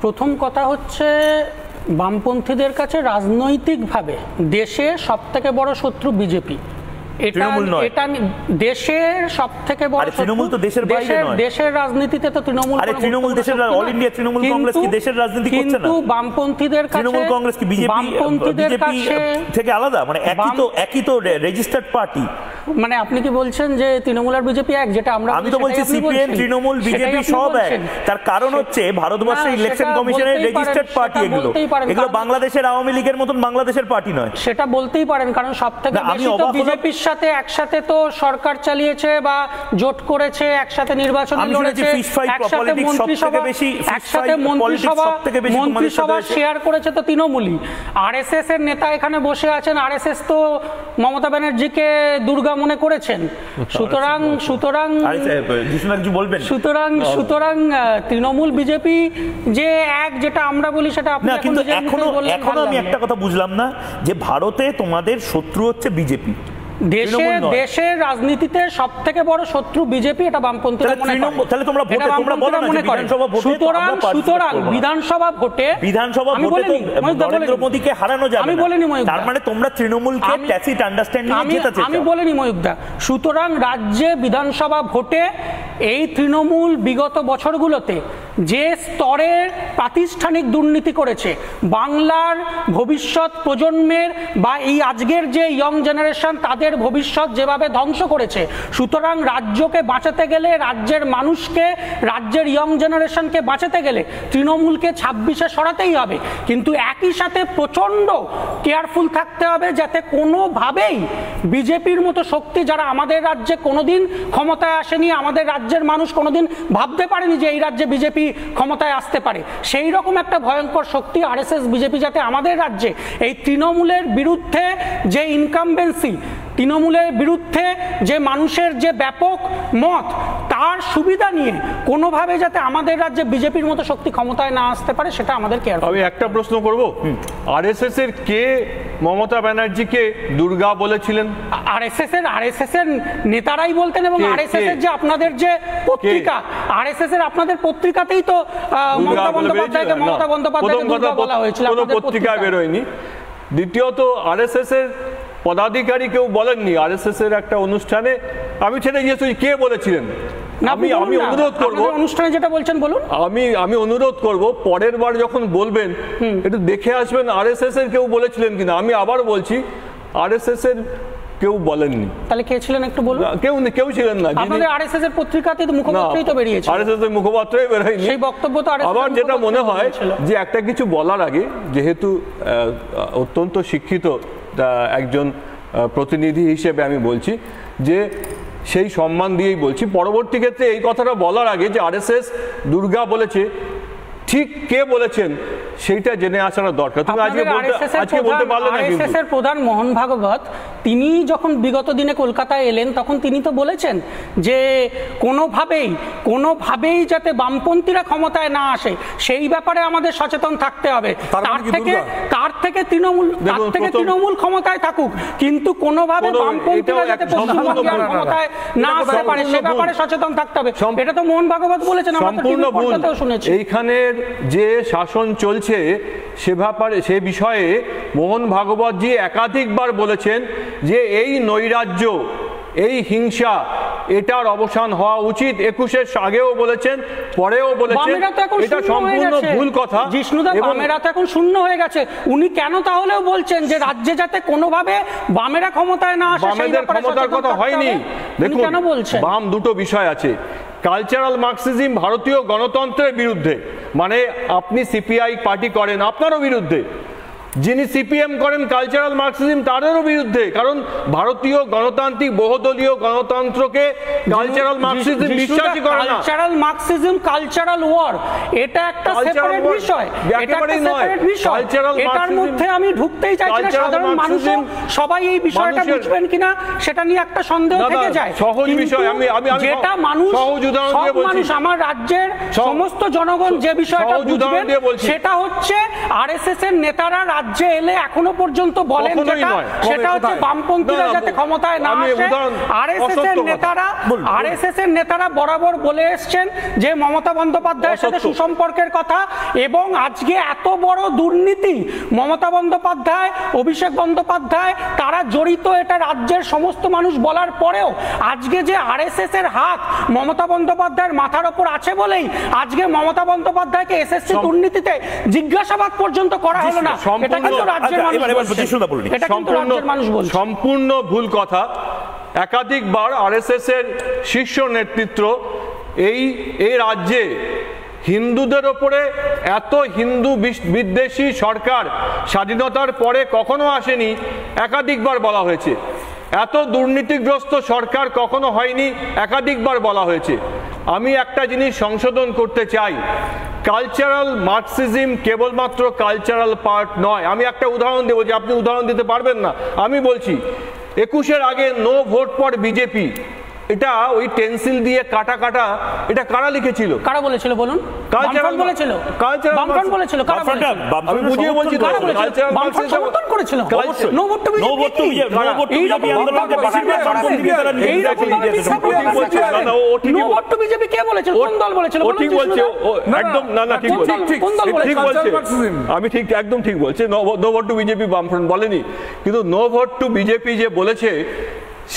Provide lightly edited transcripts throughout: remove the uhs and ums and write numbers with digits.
প্রথম কথা হচ্ছে বামপন্থীদের কাছে রাজনৈতিকভাবে দেশে সবথেকে বড় শত্রু বিজেপি। এটা দেশের সবথেকে বড় তৃণমূল তো দেশের বাইরে নয়, দেশের রাজনীতিতে তো তৃণমূল দেশের অল ইন্ডিয়া তৃণমূল কংগ্রেস কি দেশের রাজনীতি করছে না? কিন্তু বামপন্থীদের কাছে তৃণমূল কংগ্রেস কি বিজেপি থেকে আলাদা? মানে একই তো রেজিস্টার্ড পার্টি। মানে আপনি কি বলছেন যে তৃণমূল আর বিজেপি এক? যেটা আমি তো বলছি সিপিএম তৃণমূল বিজেপি সব এক। তার কারণ হচ্ছে ভারতবর্ষের ইলেকশন কমিশনের রেজিস্টার্ড পার্টি এগুলো বাংলাদেশের আওয়ামী লীগের মতন বাংলাদেশের পার্টি নয়। সেটা বলতেই পারেন, কারণ সবথেকে বেশি তো বিজেপির সাথে একসাথে তো সরকার চালিয়েছে বা জোট করেছে, একসাথে নির্বাচন লড়েছে, একসাথে মন্ত্রিসভা শেয়ার করেছে তো তৃণমূলই। আরএসএস এর নেতা এখানে বসে আছেন, আরএসএস তো মমতা ব্যানার্জিকে দুর্গা মনে করেছেন। সুতরাং তৃণমূল বিজেপি যে এক, যেটা আমরা বলি সেটা আপনি কিন্তু এখনো আমি একটা কথা বুঝলাম না, যে ভারতে তোমাদের শত্রু হচ্ছে বিজেপি, দেশের রাজনীতিতে সব থেকে বড় শত্রু বিজেপি, এটা বামপন্থীরা মনে করে। সুতরাং বিধানসভা ভোটে নরেন্দ্র মোদীকে হারানো যাবে, আমি বলিনি ময়ূক, তার মানে তোমরা তৃণমূলকে ট্যাসিট আন্ডারস্ট্যান্ডিং এ জেতাতে চাও। আমি বলিনি ময়ূকদা। সুতরাং রাজ্যে বিধানসভা ভোটে এই তৃণমূল বিগত বছরগুলোতে যে স্তরের প্রাতিষ্ঠানিক দুর্নীতি করেছে, বাংলার ভবিষ্যৎ প্রজন্মের বা এই আজকের যে ইয়ং জেনারেশন তাদের ভবিষ্যৎ যেভাবে ধ্বংস করেছে, সুতরাং রাজ্যকে বাঁচাতে গেলে, রাজ্যের মানুষকে, রাজ্যের ইয়ং জেনারেশনকে বাঁচাতে গেলে তৃণমূলকে 26-এ সরাতেই হবে। কিন্তু একই সাথে প্রচন্ড কেয়ারফুল থাকতে হবে যাতে কোনোভাবেই বিজেপির মতো শক্তি, যারা আমাদের রাজ্যে কোনোদিন ক্ষমতায় আসেনি, আমাদের রাজ্যের মানুষ কোনোদিন ভাবতে পারেনি যে এই রাজ্যে বিজেপি ক্ষমতায় আসতে পারে, সেই রকম একটা ভয়ঙ্কর শক্তি আরএসএস বিজেপি যাতে আমাদের রাজ্যে এই তৃণমূলের বিরুদ্ধে যে ইনকামবেন্সি, তৃণমূলের বিরুদ্ধে যে মানুষের যে ব্যাপক মত, তার সুবিধা নিয়ে কোনোভাবে যাতে আমাদের রাজ্যে বিজেপির মতো শক্তি ক্ষমতায় না আসতে পারে, সেটা আমাদের কেয়ার। আমি একটা প্রশ্ন করব, আরএসএস এর কে মমতা ব্যানার্জিকে দুর্গা বলেছিলেন? আরএসএস এর নেতারাই বলতেন, এবং আরএসএস এর যে আপনাদের যে পত্রিকা, আরএসএস এর আপনাদের পত্রিকাতেই তো মমতা বন্দ্যোপাধ্যায়কে দুর্গা বলা হয়েছিল, কোনো পত্রিকায় বেরোয়নি। দ্বিতীয়ত আরএসএস এর পদাধিকারী কেউ বলেননি আরএসএস এর একটা অনুষ্ঠানে। আমি সেটা জিজ্ঞেস করি কে বলেছিলেন। আমি অনুরোধ করবো, অনুষ্ঠানে যেটা বলছেন বলুন। আমি অনুরোধ করব পরের বার যখন বলবেন একটু দেখে আসবেন আরএসএস এর কেউ বলেছিলেন কিনা। আমি আবার বলছি আরএসএস এর কেউ বলেননি। তাহলে কে ছিলেন একটু বলুন। কেউ ছিলেন না। আপনাদের আরএসএস এর পত্রিকাতে তো মুখপাত্রই তো বেরিয়েছে, আরএসএস এর মুখপাত্রই বেরোয়নি, সেই বক্তব্য তো আরএসএস। আবার যেটা মনে হয় যে একটা কিছু বলার আগে, যেহেতু অত্যন্ত শিক্ষিত একজন প্রতিনিধি হিসেবে আমি বলছি, যে সেই সম্মান দিয়েই বলছি, পরবর্তী ক্ষেত্রে এই কথাটা বলার আগে যে আরএসএস দুর্গা বলেছে, ঠিক কে বলেছেন সেইটা জেনে আসার দরকার। তুমি আজকে বলতে পারলে না। আরএসএস এর প্রধান মোহন ভাগবত, তিনি যখন বিগত দিনে কলকাতায় এলেন তখন তিনি তো বলেছেন যে কোনোভাবেই যাতে বামপন্থীরা ক্ষমতায় না আসে সেই ব্যাপারে আমাদের সচেতন থাকতে হবে। তার থেকে তৃণমূল ক্ষমতায় থাকুক, কিন্তু কোনোভাবে বামপন্থীরা যাতে পশ্চিমবঙ্গে ক্ষমতায় না আসতে পারে সে ব্যাপারে সচেতন থাকতে হবে। এটা তো মোহন ভাগবত বলেছেন, আমরা তো টিভি পর্দাতেও শুনেছি। এইখানের যে শাসন চলছে সে বিষয়ে মোহন ভাগবতজি একাধিকবার বলেছেন যে এই নৈরাজ্য, এই হিংসা, এটার অবসান হওয়া উচিত। 21-এর আগেও বলেছেন, পরেও বলেছেন, এটা সম্পূর্ণ ভুল কথা। জিষ্ণুদা, বামেরা তো এখন শূন্য হয়ে গেছে। উনি কেন তাহলেও বলছেন যে রাজ্যে যাতে কোনোভাবে বামেরা ক্ষমতায় না আসে? বামেদের ক্ষমতার কথা হয়নি। দেখুন, বাম দুটো বিষয় আছে। কালচারাল মার্কসিজম ভারতীয় গণতন্ত্রের বিরুদ্ধে, মানে আপনি সিপিআই পার্টি করেন আপনারও বিরুদ্ধে, যিনি সিপিএম করেন কালচারাল মার্কসিজম তাদেরও বিরুদ্ধে, কারণ ভারতীয় গণতান্ত্রিক বহুদলীয় গণতন্ত্রকে কালচারাল মার্কসিজম বিশ্বাসই করে না। কালচারাল মার্কসিজম, কালচারাল ওয়ার, এটা একটা সেপারেট বিষয়, একেবারেই নয়। এটার মধ্যে আমি ঢুকতেই চাইছি না। সাধারণ মানুষ সবাই এই বিষয়টা বুঝবেন কিনা সেটা নিয়ে একটা সন্দেহ থেকে যায়। সহজ বিষয়, যেটা মানুষ, আমার রাজ্যের সমস্ত জনগণ যে বিষয়টা বুঝবেন সেটা হচ্ছে আরএসএস এর নেতারা রাজ্যে এলে এখনো পর্যন্ত বলেন সেটা হচ্ছে বামপন্থীরা যাতে ক্ষমতায় না আসে। আরএসএস এর নেতারা বরাবর বলে এসছেন যে মমতা বন্দ্যোপাধ্যায়ের সাথে সুসম্পর্কের কথা, এবং আজকে এত বড় দুর্নীতি মমতা বন্দ্যোপাধ্যায়, অভিষেক বন্দ্যোপাধ্যায় তারা জড়িত, এটা রাজ্যের সমস্ত মানুষ বলার পরেও আজকে যে আরএসএস এর হাত মমতা বন্দ্যোপাধ্যায়ের মাথার উপর আছে বলেই আজকে মমতা বন্দ্যোপাধ্যায়কে এসএসসি দুর্নীতিতে জিজ্ঞাসাবাদ পর্যন্ত করা হলো না। এটা কিন্তু রাজ্যের মানুষ বলছে সম্পূর্ণ ভুল কথা। একাধিকবার আরএসএস এর শীর্ষ নেতৃত্ব এই রাজ্যে হিন্দুদের ওপরে এত হিন্দু বিদ্বেষী সরকার স্বাধীনতার পরে কখনো আসেনি, একাধিকবার বলা হয়েছে। এত দুর্নীতিগ্রস্ত সরকার কখনো হয়নি, একাধিকবার বলা হয়েছে। আমি একটা জিনিস সংশোধন করতে চাই, কালচারাল মার্কসিজম কেবলমাত্র কালচারাল পার্ট নয়। আমি একটা উদাহরণ দেবো, যে আপনি উদাহরণ দিতে পারবেন না, আমি বলছি 21-এর আগে নো ভোট ফর বিজেপি, এটা ওই পেন্সিল দিয়ে কাটা কাটা, এটা কারা লিখেছিল? কারা বলেছিল বলুন? কালচারাল বলেছিল, বামফ্রন্ট বলেছিল, কারা বলেছিল? আমি বুঝিয়ে বলছি তো, কালচারাল বামফ্রন্ট সমর্থন করেছিল no vote to BJP. No vote to BJP কে বলেছিল? কোন দল বলেছিল? ও ঠিক বলছে, একদম না না ঠিক বলছে, ঠিক বলছে, আমি ঠিক একদম ঠিক বলছে। নো ভোট টু বিজেপি বামফ্রন্ট বলেনি, কিন্তু নো ভোট টু বিজেপি যে বলেছে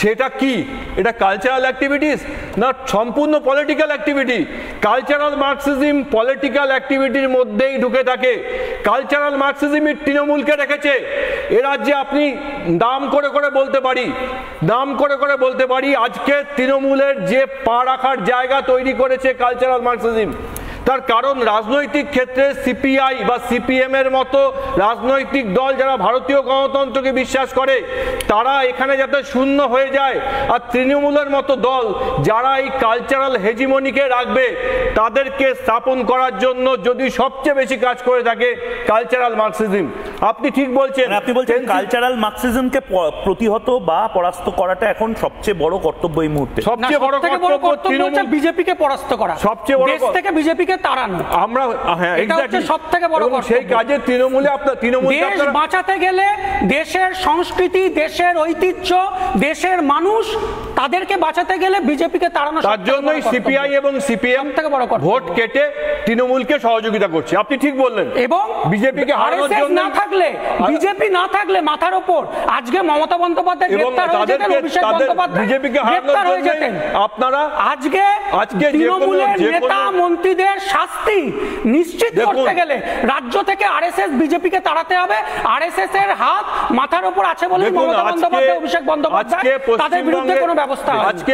সেটা কি? এটা কালচারাল অ্যাক্টিভিটিস না সম্পূর্ণ political activity? Cultural Marxism political অ্যাক্টিভিটির মধ্যেই ঢুকে থাকে। কালচারাল মার্কসিজমই তৃণমূলকে রেখেছে এ রাজ্যে। আপনি নাম করে করে বলতে পারি আজকে তৃণমূলের যে পা রাখার জায়গা তৈরি করেছে কালচারাল মার্কসিজম। তার কারণ রাজনৈতিক ক্ষেত্রে সিপিআই বা সিপিএম এর মতো রাজনৈতিক দল যারা ভারতীয় গণতন্ত্রকে বিশ্বাস করে তারা এখানে যাতে শূন্য হয়ে যায়, আর তৃণমূলের মতো দল যারা এই কালচারাল হেজিমনিকে রাখবে তাদেরকে স্থাপন করার জন্য যদি সবচেয়ে বেশি কাজ করে থাকে কালচারাল মার্কসিজম। আপনি ঠিক বলছেন, আপনি বলছেন কালচারাল মার্কসিজমকে প্রতিহত বা পরাস্ত করাটা এখন সবচেয়ে বড় কর্তব্য এই মুহূর্তে। সবচেয়ে বড় কর্তব্য হচ্ছে বিজেপিকে পরাস্ত করা, সবচেয়ে বড় দেশ থেকে বিজেপিকে তাড়ানো। আমরা হ্যাঁ এক্স্যাক্টলি সবথেকে বড় কর্তব্য। সেই কাজে তৃণমূল দেশ বাঁচাতে গেলে দেশের সংস্কৃতি, দেশের ঐতিহ্য, দেশের মানুষ তাদেরকে বাঁচাতে গেলে বিজেপিকে তাড়ানো। তার জন্যই সিপিআই এবং সিপিএম থেকে বড় ভোট কেটে তৃণমূলকে সহযোগিতা করছে। আপনি ঠিক বললেন। এবং বিজেপিকে হারানোর জন্য বিজেপি না থাকলে মাথার উপর আজকে মমতা বন্দ্যোপাধ্যায় গ্রেফতার হয়ে যেতেন, অভিষেক বন্দ্যোপাধ্যায় বিজেপিকে হারানোর জন্য আপনারা আজকে তৃণমূলের নেতা মন্ত্রীদের শাস্তি নিশ্চিত করতে গেলে রাজ্য থেকে আরএসএস বিজেপিকে তাড়াতে হবে। আরএসএস এর হাত মাথার উপর আছে বলে মমতা বন্দ্যোপাধ্যায়, অভিষেক বন্দ্যোপাধ্যায় তাদের বিরুদ্ধে কোনো ব্যবস্থা। আজকে